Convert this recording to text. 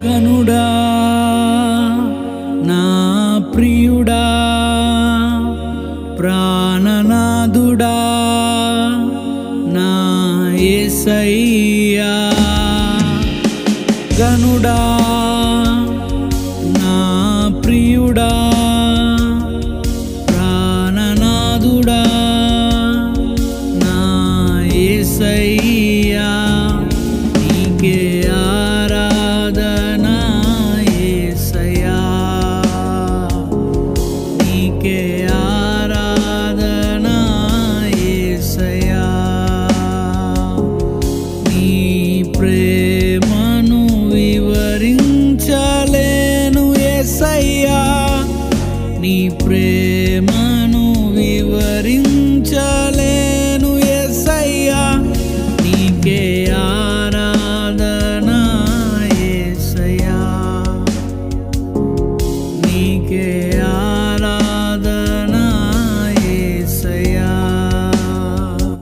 గనుడా నా ప్రియుడా ప్రాణనాథుడా నా యేసయ్యా గనుడా నా ప్రియుడా ప్రాణనాథుడా నా యేసయ్యా నీకే ఆరాధన యేసయ్యా నీకే ఆరాధన యేసయ్యా నీ ప్రేమను వివరించలేను యేసయ్యా నీ ప్రేమను వివరించలేను